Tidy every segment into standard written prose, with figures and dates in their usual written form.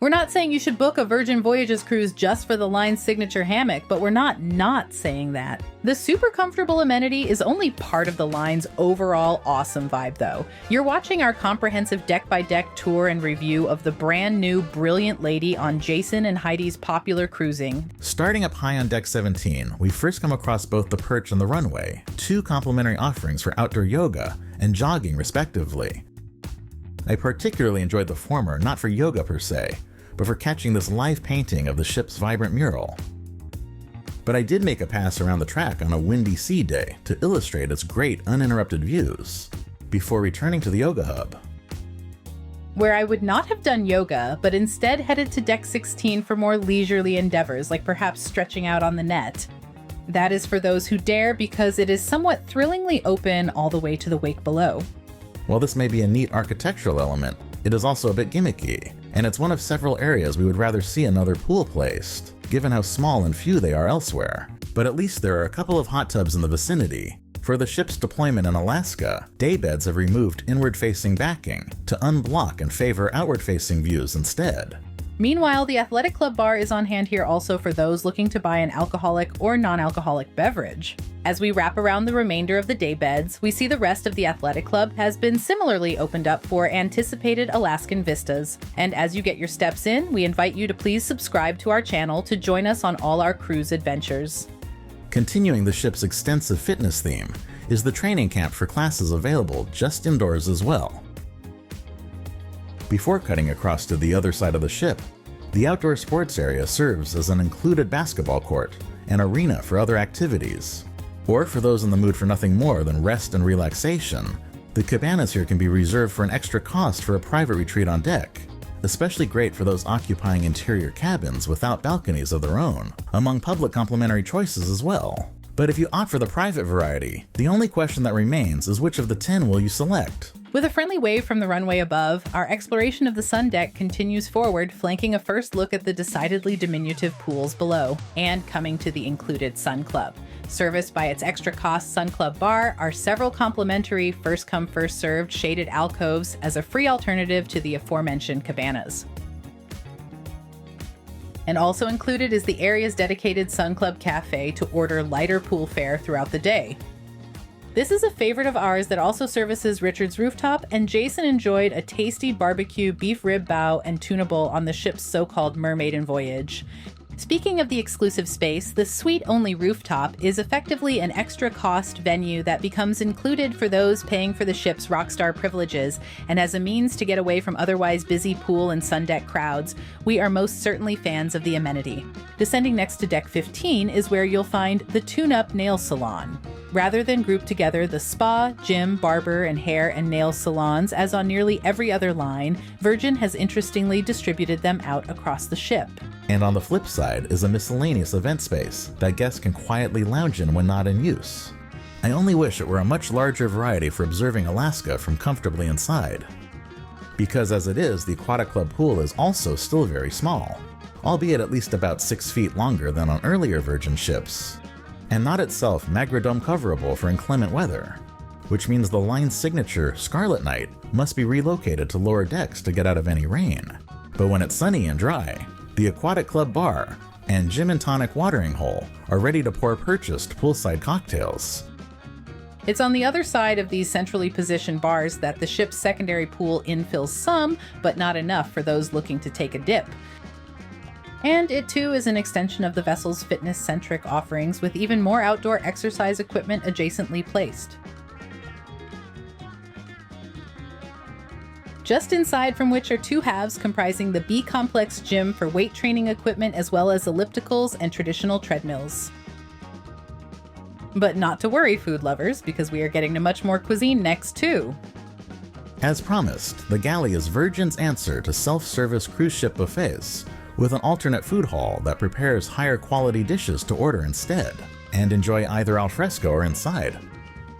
We're not saying you should book a Virgin Voyages cruise just for the line's signature hammock, but we're not saying that. The super comfortable amenity is only part of the line's overall awesome vibe, though. You're watching our comprehensive deck-by-deck tour and review of the brand new Brilliant Lady on Jason and Heidi's popular cruising. Starting up high on Deck 17, we first come across both the Perch and the Runway, two complimentary offerings for outdoor yoga and jogging respectively. I particularly enjoyed the former, not for yoga per se, but for catching this live painting of the ship's vibrant mural. But I did make a pass around the track on a windy sea day to illustrate its great uninterrupted views, before returning to the yoga hub, where I would not have done yoga, but instead headed to Deck 16 for more leisurely endeavors, like perhaps stretching out on the net. That is for those who dare, because it is somewhat thrillingly open all the way to the wake below. While this may be a neat architectural element, it is also a bit gimmicky, and it's one of several areas we would rather see another pool placed, given how small and few they are elsewhere. But at least there are a couple of hot tubs in the vicinity. For the ship's deployment in Alaska, daybeds have removed inward-facing backing to unblock and favor outward-facing views instead. Meanwhile, the Athletic Club bar is on hand here also for those looking to buy an alcoholic or non-alcoholic beverage. As we wrap around the remainder of the daybeds, we see the rest of the Athletic Club has been similarly opened up for anticipated Alaskan vistas. And as you get your steps in, we invite you to please subscribe to our channel to join us on all our cruise adventures. Continuing the ship's extensive fitness theme is the training camp for classes available just indoors as well. Before cutting across to the other side of the ship, the outdoor sports area serves as an included basketball court and arena for other activities. Or for those in the mood for nothing more than rest and relaxation, the cabanas here can be reserved for an extra cost for a private retreat on deck, especially great for those occupying interior cabins without balconies of their own, among public complimentary choices as well. But if you opt for the private variety, the only question that remains is which of the 10 will you select? With a friendly wave from the runway above, our exploration of the sun deck continues forward, flanking a first look at the decidedly diminutive pools below, and coming to the included Sun Club. Serviced by its extra cost Sun Club bar are several complimentary first come first served shaded alcoves as a free alternative to the aforementioned cabanas. And also included is the area's dedicated Sun Club cafe to order lighter pool fare throughout the day. This is a favorite of ours that also services Richard's Rooftop, and Jason enjoyed a tasty barbecue beef rib bao and tuna bowl on the ship's so-called Mermaiden voyage. Speaking of the exclusive space, the suite-only Rooftop is effectively an extra-cost venue that becomes included for those paying for the ship's rockstar privileges, and as a means to get away from otherwise busy pool and sun deck crowds, we are most certainly fans of the amenity. Descending next to Deck 15 is where you'll find the Tune-Up Nail Salon. Rather than group together the spa, gym, barber, and hair and nail salons as on nearly every other line, Virgin has interestingly distributed them out across the ship. And on the flip side is a miscellaneous event space that guests can quietly lounge in when not in use. I only wish it were a much larger variety for observing Alaska from comfortably inside. Because as it is, the Aquatic Club pool is also still very small, albeit at least about 6 feet longer than on earlier Virgin ships, and not itself magradome coverable for inclement weather, which means the line's signature Scarlet Night must be relocated to lower decks to get out of any rain. But when it's sunny and dry, the Aquatic Club bar and Gin and Tonic watering hole are ready to pour purchased poolside cocktails. It's on the other side of these centrally positioned bars that the ship's secondary pool infills some, but not enough for those looking to take a dip. And it too is an extension of the vessel's fitness-centric offerings with even more outdoor exercise equipment adjacently placed. Just inside from which are two halves comprising the B-complex gym for weight training equipment as well as ellipticals and traditional treadmills. But not to worry, food lovers, because we are getting to much more cuisine next too. As promised, the Galley is Virgin's answer to self-service cruise ship buffets, with an alternate food hall that prepares higher quality dishes to order instead, and enjoy either al fresco or inside.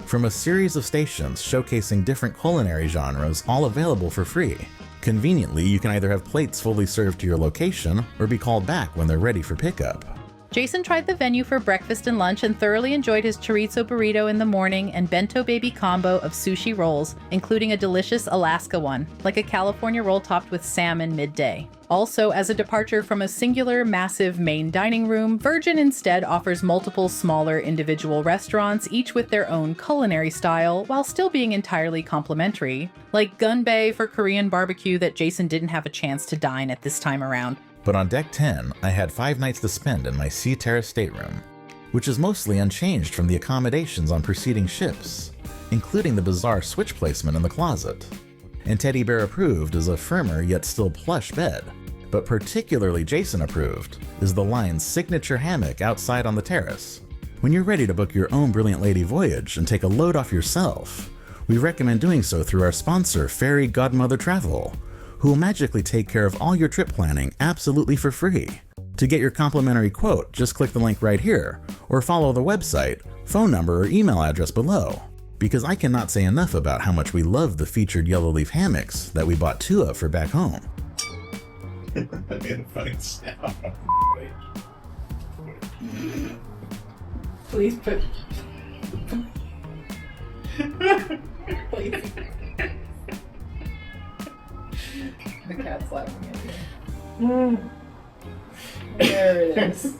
From a series of stations showcasing different culinary genres, all available for free. Conveniently, you can either have plates fully served to your location, or be called back when they're ready for pickup. Jason tried the venue for breakfast and lunch and thoroughly enjoyed his chorizo burrito in the morning and bento baby combo of sushi rolls, including a delicious Alaska one, like a California roll topped with salmon midday. Also, as a departure from a singular, massive main dining room, Virgin instead offers multiple smaller individual restaurants, each with their own culinary style, while still being entirely complimentary, like Gunbae for Korean barbecue that Jason didn't have a chance to dine at this time around. But on Deck 10, I had 5 nights to spend in my Terrace Stateroom, which is mostly unchanged from the accommodations on preceding ships, including the bizarre switch placement in the closet. And Teddy Bear approved is a firmer yet still plush bed, but particularly Jason approved is the line's signature hammock outside on the terrace. When you're ready to book your own Brilliant Lady voyage and take a load off yourself, we recommend doing so through our sponsor, Fairy Godmother Travel, who will magically take care of all your trip planning absolutely for free. To get your complimentary quote, just click the link right here, or follow the website, phone number, or email address below. Because I cannot say enough about how much we love the featured yellow leaf hammocks that we bought 2 of for back home. Funny sound. Please put... Please. The cat's laughing at you. There it is.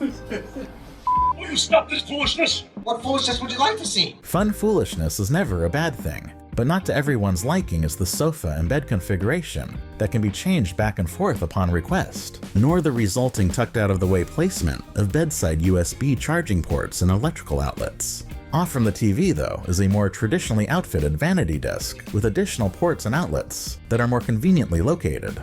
Will you stop this foolishness? What foolishness would you like to see? Fun foolishness is never a bad thing, but not to everyone's liking is the sofa and bed configuration that can be changed back and forth upon request, nor the resulting tucked out of the way placement of bedside USB charging ports and electrical outlets. Off from the TV, though, is a more traditionally outfitted vanity desk with additional ports and outlets that are more conveniently located.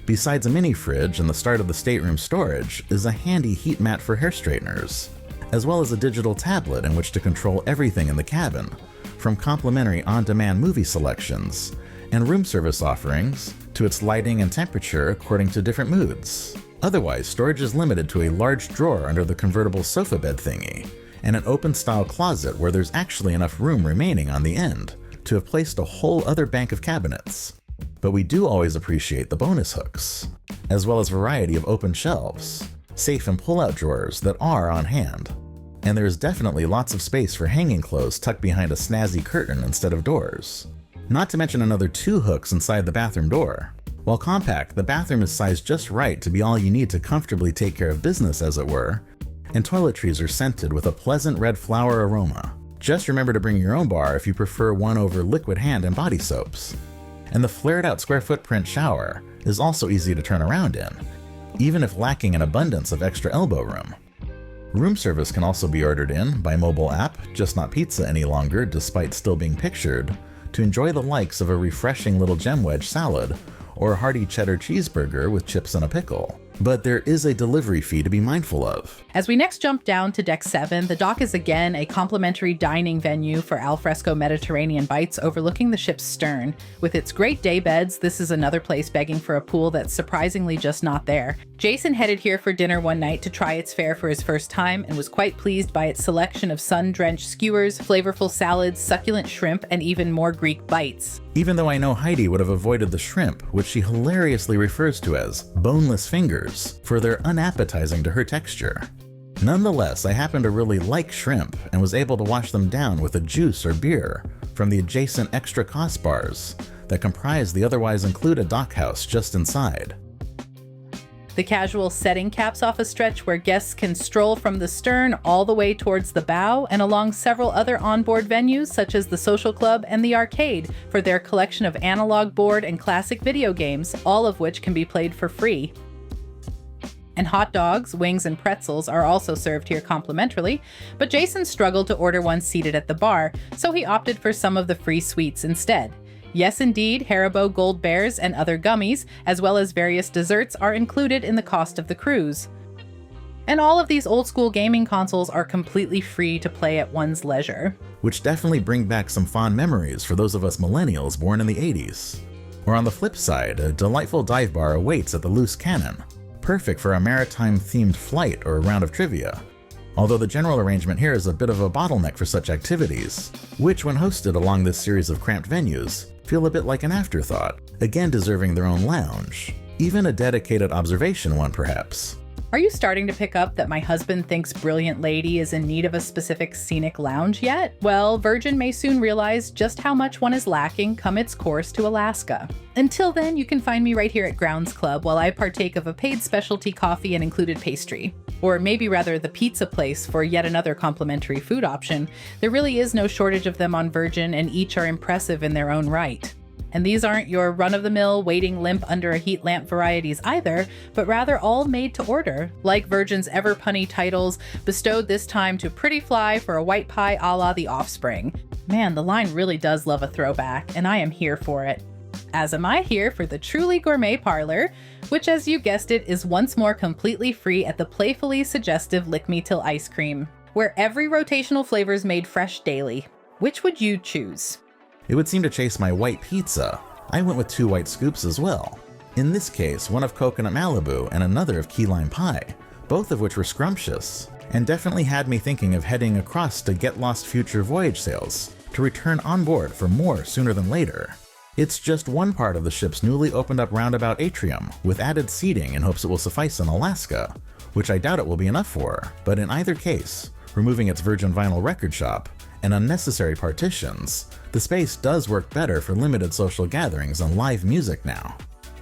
Besides a mini fridge and the start of the stateroom storage is a handy heat mat for hair straighteners, as well as a digital tablet in which to control everything in the cabin, from complimentary on-demand movie selections and room service offerings to its lighting and temperature according to different moods. Otherwise, storage is limited to a large drawer under the convertible sofa bed thingy, and an open-style closet where there's actually enough room remaining on the end to have placed a whole other bank of cabinets. But we do always appreciate the bonus hooks, as well as variety of open shelves, safe and pull-out drawers that are on hand. And there is definitely lots of space for hanging clothes tucked behind a snazzy curtain instead of doors. Not to mention another 2 hooks inside the bathroom door. While compact, the bathroom is sized just right to be all you need to comfortably take care of business, as it were, and toiletries are scented with a pleasant red flower aroma. Just remember to bring your own bar if you prefer one over liquid hand and body soaps. And the flared out square footprint shower is also easy to turn around in, even if lacking an abundance of extra elbow room. Room service can also be ordered in by mobile app, just not pizza any longer despite still being pictured, to enjoy the likes of a refreshing little gem wedge salad or a hearty cheddar cheeseburger with chips and a pickle. But there is a delivery fee to be mindful of. As we next jump down to Deck 7, the dock is again a complimentary dining venue for alfresco Mediterranean bites overlooking the ship's stern. With its great day beds, this is another place begging for a pool that's surprisingly just not there. Jason headed here for dinner one night to try its fare for his first time and was quite pleased by its selection of sun-drenched skewers, flavorful salads, succulent shrimp, and even more Greek bites. Even though I know Heidi would have avoided the shrimp, which she hilariously refers to as boneless fingers, for their unappetizing to her texture. Nonetheless, I happen to really like shrimp and was able to wash them down with a juice or beer from the adjacent extra cost bars that comprise the otherwise included dockhouse just inside. The casual setting caps off a stretch where guests can stroll from the stern all the way towards the bow and along several other onboard venues such as the social club and the arcade for their collection of analog board and classic video games, all of which can be played for free. And hot dogs, wings, and pretzels are also served here complimentarily, but Jason struggled to order one seated at the bar, so he opted for some of the free sweets instead. Yes, indeed, Haribo Gold Bears and other gummies, as well as various desserts, are included in the cost of the cruise. And all of these old-school gaming consoles are completely free to play at one's leisure. Which definitely bring back some fond memories for those of us millennials born in the 80s. Or on the flip side, a delightful dive bar awaits at the Loose Cannon, perfect for a maritime-themed flight or a round of trivia. Although the general arrangement here is a bit of a bottleneck for such activities, which when hosted along this series of cramped venues, feel a bit like an afterthought, again deserving their own lounge, even a dedicated observation one perhaps. Are you starting to pick up that my husband thinks Brilliant Lady is in need of a specific scenic lounge yet? Well, Virgin may soon realize just how much one is lacking come its course to Alaska. Until then, you can find me right here at Grounds Club while I partake of a paid specialty coffee and included pastry. Or maybe rather the pizza place for yet another complimentary food option. There really is no shortage of them on Virgin, and each are impressive in their own right. And these aren't your run-of-the-mill waiting limp under a heat lamp varieties either, but rather all made to order, like Virgin's ever-punny titles, bestowed this time to Pretty Fly for a white pie a la The Offspring. Man, the line really does love a throwback, and I am here for it. As am I here for the Truly Gourmet Parlor, which, as you guessed it, is once more completely free at the playfully suggestive Lick Me Till ice cream, where every rotational flavor is made fresh daily. Which would you choose? It would seem to chase my white pizza. I went with 2 white scoops as well. In this case, one of coconut Malibu and another of key lime pie, both of which were scrumptious, and definitely had me thinking of heading across to Get Lost Future Voyage sales to return on board for more sooner than later. It's just one part of the ship's newly opened up roundabout atrium with added seating in hopes it will suffice in Alaska, which I doubt it will be enough for, but in either case, removing its Virgin vinyl record shop and unnecessary partitions, the space does work better for limited social gatherings and live music now.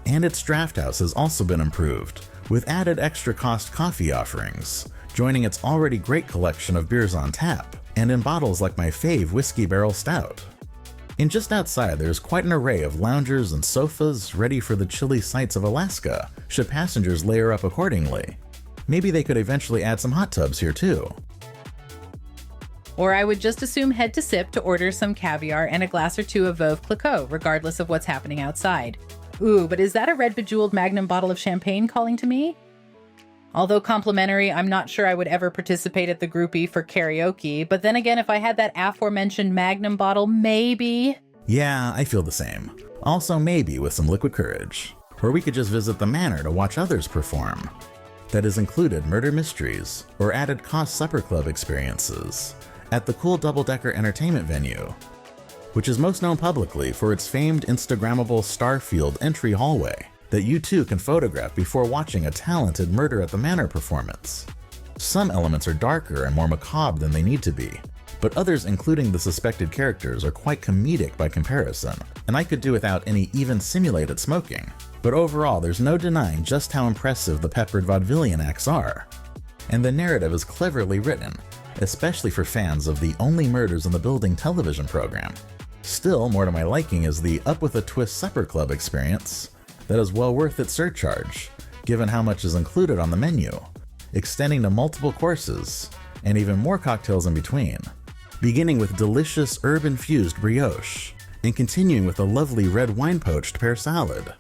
And its draft house has also been improved, with added extra cost coffee offerings, joining its already great collection of beers on tap, and in bottles like my fave Whiskey Barrel Stout. And just outside there's quite an array of loungers and sofas ready for the chilly sights of Alaska, should passengers layer up accordingly. Maybe they could eventually add some hot tubs here too. Or I would just assume head to sip to order some caviar and a glass or 2 of Veuve Clicquot, regardless of what's happening outside. Ooh, but is that a red bejeweled magnum bottle of champagne calling to me? Although complimentary, I'm not sure I would ever participate at the Groupie for karaoke, but then again, if I had that aforementioned magnum bottle, maybe. Yeah, I feel the same. Also maybe with some liquid courage. Or we could just visit the Manor to watch others perform. That has included murder mysteries or added cost supper club experiences at the cool double-decker entertainment venue, which is most known publicly for its famed Instagrammable Starfield entry hallway that you too can photograph before watching a talented Murder at the Manor performance. Some elements are darker and more macabre than they need to be, but others, including the suspected characters, are quite comedic by comparison, and I could do without any even simulated smoking. But overall, there's no denying just how impressive the peppered vaudevillian acts are. And the narrative is cleverly written, especially for fans of the Only Murders in the Building television program. Still, more to my liking is the Up with a Twist Supper Club experience that is well worth its surcharge, given how much is included on the menu, extending to multiple courses, and even more cocktails in between, beginning with delicious herb-infused brioche, and continuing with a lovely red wine-poached pear salad.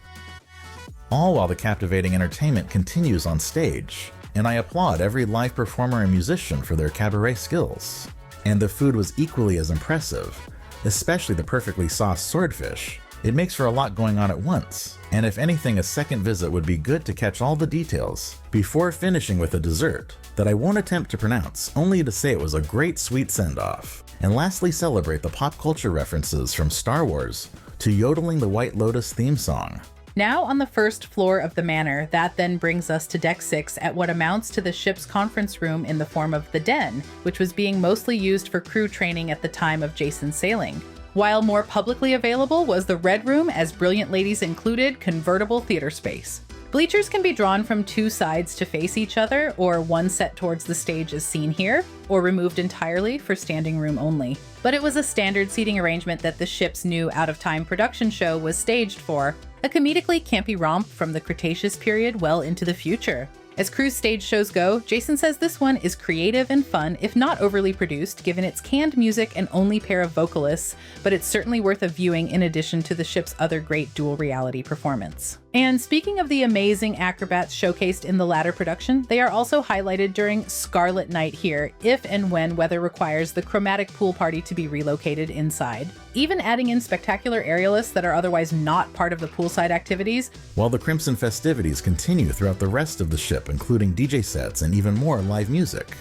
All while the captivating entertainment continues on stage, and I applaud every live performer and musician for their cabaret skills. And the food was equally as impressive, especially the perfectly sauced swordfish. It makes for a lot going on at once, and if anything, a second visit would be good to catch all the details before finishing with a dessert that I won't attempt to pronounce, only to say it was a great sweet send-off. And lastly, celebrate the pop culture references from Star Wars to yodeling the White Lotus theme song. Now on the first floor of the Manor, that then brings us to Deck 6 at what amounts to the ship's conference room in the form of the Den, which was being mostly used for crew training at the time of Jason's sailing. While more publicly available was the Red Room, as Brilliant Ladies included convertible theater space. Bleachers can be drawn from 2 sides to face each other, or one set towards the stage as seen here, or removed entirely for standing room only. But it was a standard seating arrangement that the ship's new out-of-time production show was staged for, a comedically campy romp from the Cretaceous period well into the future. As cruise stage shows go, Jason says this one is creative and fun, if not overly produced, given its canned music and only pair of vocalists, but it's certainly worth a viewing in addition to the ship's other great dual reality performance. And speaking of the amazing acrobats showcased in the latter production, they are also highlighted during Scarlet Night here, if and when weather requires the chromatic pool party to be relocated inside. Even adding in spectacular aerialists that are otherwise not part of the poolside activities, while the Crimson festivities continue throughout the rest of the ship, including DJ sets and even more live music.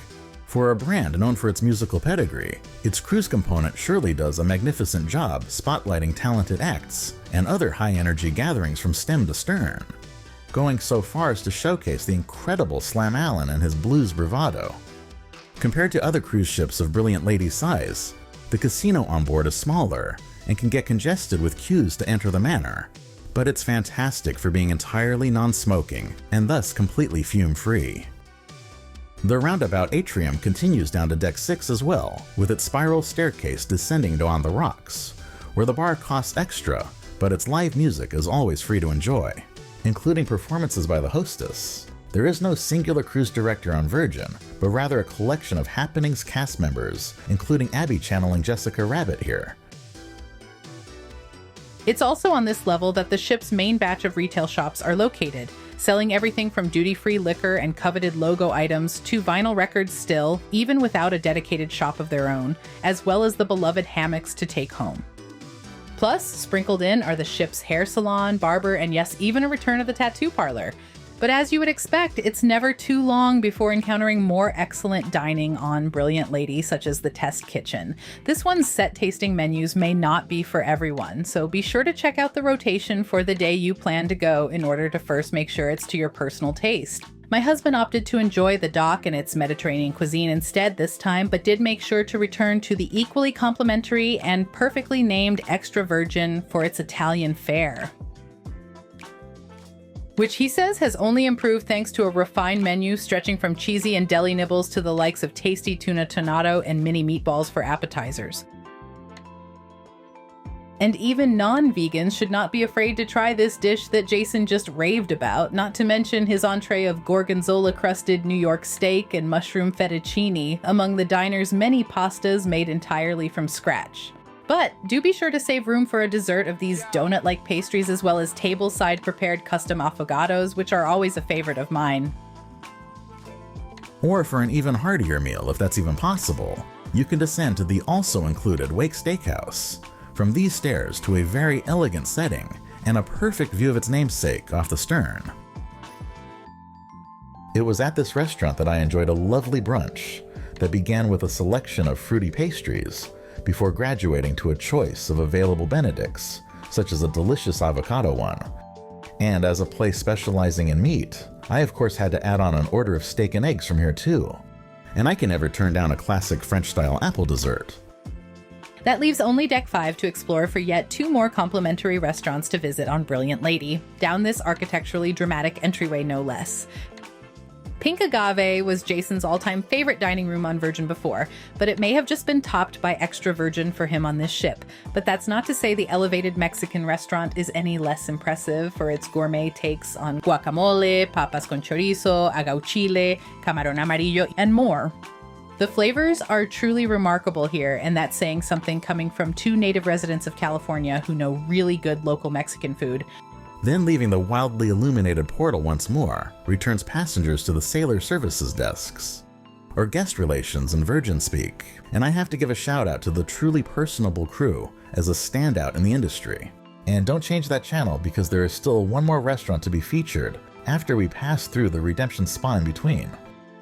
For a brand known for its musical pedigree, its cruise component surely does a magnificent job spotlighting talented acts and other high-energy gatherings from stem to stern. going so far as to showcase the incredible Slam Allen and his blues bravado. Compared to other cruise ships of Brilliant Lady size, the casino on board is smaller and can get congested with queues to enter the Manor, but it's fantastic for being entirely non-smoking and thus completely fume-free. The Roundabout atrium continues down to Deck 6 as well, with its spiral staircase descending to On the Rocks, where the bar costs extra, but its live music is always free to enjoy, including performances by the hostess. There is no singular cruise director on Virgin, but rather a collection of happenings cast members, including Abby channeling Jessica Rabbit here. It's also on this level that the ship's main batch of retail shops are located, selling everything from duty-free liquor and coveted logo items to vinyl records still, even without a dedicated shop of their own, as well as the beloved hammocks to take home. Plus, sprinkled in are the ship's hair salon, barber, and yes, even a return of the tattoo parlor. But as you would expect, it's never too long before encountering more excellent dining on Brilliant Lady, such as the Test Kitchen. This one's set tasting menus may not be for everyone, so be sure to check out the rotation for the day you plan to go in order to first make sure it's to your personal taste. My husband opted to enjoy the dock and its Mediterranean cuisine instead this time, but did make sure to return to the equally complimentary and perfectly named Extra Virgin for its Italian fare, which he says has only improved thanks to a refined menu stretching from cheesy and deli nibbles to the likes of tasty tuna tonnato and mini meatballs for appetizers. And even non-vegans should not be afraid to try this dish that Jason just raved about, not to mention his entree of gorgonzola-crusted New York steak and mushroom fettuccine, among the diner's many pastas made entirely from scratch. But do be sure to save room for a dessert of these donut-like pastries, as well as tableside prepared custom affogatos, which are always a favorite of mine. Or for an even heartier meal, if that's even possible, you can descend to the also included Wake Steakhouse. From these stairs to a very elegant setting and a perfect view of its namesake off the stern. It was at this restaurant that I enjoyed a lovely brunch that began with a selection of fruity pastries before graduating to a choice of available Benedicts, such as a delicious avocado one. And as a place specializing in meat, I of course had to add on an order of steak and eggs from here too. And I can never turn down a classic French-style apple dessert. That leaves only Deck 5 to explore for yet 2 more complimentary restaurants to visit on Brilliant Lady, down this architecturally dramatic entryway no less. Pink Agave was Jason's all-time favorite dining room on Virgin before, but it may have just been topped by Extra Virgin for him on this ship. But that's not to say the elevated Mexican restaurant is any less impressive for its gourmet takes on guacamole, papas con chorizo, aguachile, camarón amarillo, and more. The flavors are truly remarkable here, and that's saying something coming from 2 native residents of California who know really good local Mexican food. Then leaving the wildly illuminated portal once more, returns passengers to the sailor services desks, or guest relations in Virgin speak, and I have to give a shout out to the truly personable crew as a standout in the industry. And don't change that channel because there is still one more restaurant to be featured after we pass through the Redemption Spa in between,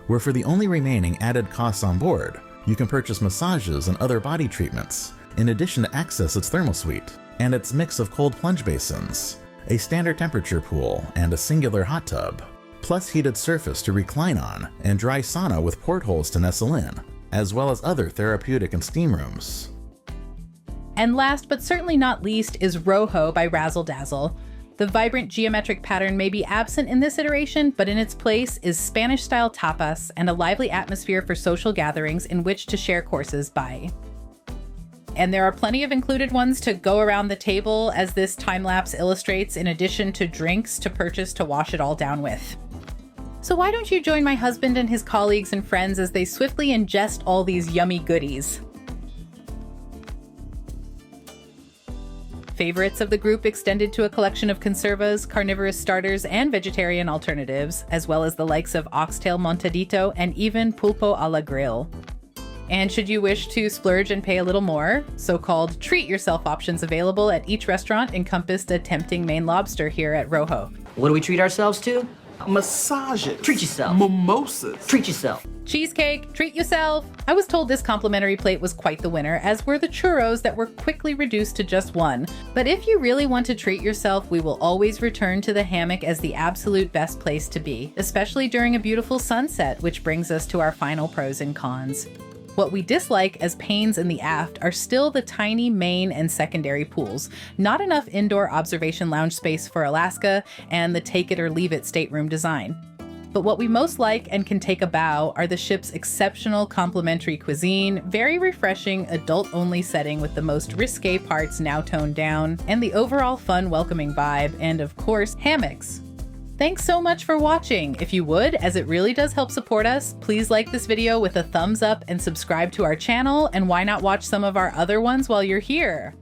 where for the only remaining added costs on board, you can purchase massages and other body treatments, in addition to access its thermal suite, and its mix of cold plunge basins, a standard temperature pool, and a singular hot tub, plus heated surface to recline on, and dry sauna with portholes to nestle in, as well as other therapeutic and steam rooms. And last but certainly not least is Rojo by Razzle Dazzle. The vibrant geometric pattern may be absent in this iteration, but in its place is Spanish-style tapas and a lively atmosphere for social gatherings in which to share courses by. And there are plenty of included ones to go around the table, as this time-lapse illustrates, in addition to drinks to purchase to wash it all down with. So why don't you join my husband and his colleagues and friends as they swiftly ingest all these yummy goodies? Favorites of the group extended to a collection of conservas, carnivorous starters, and vegetarian alternatives, as well as the likes of oxtail montadito and even pulpo a la grill. And should you wish to splurge and pay a little more, so-called treat yourself options available at each restaurant encompassed a tempting Maine lobster here at Rojo. What do we treat ourselves to? Massage it. Treat yourself. Mimosas. Treat yourself. Cheesecake, treat yourself. I was told this complimentary plate was quite the winner, as were the churros that were quickly reduced to just one. But if you really want to treat yourself, we will always return to the hammock as the absolute best place to be, especially during a beautiful sunset, which brings us to our final pros and cons. What we dislike as pains in the aft are still the tiny main and secondary pools, not enough indoor observation lounge space for Alaska, and the take it or leave it stateroom design. But what we most like and can take a bow are the ship's exceptional complimentary cuisine, very refreshing adult-only setting with the most risque parts now toned down, and the overall fun, welcoming vibe, and of course, hammocks. Thanks so much for watching. If you would, as it really does help support us, please like this video with a thumbs up and subscribe to our channel, and why not watch some of our other ones while you're here?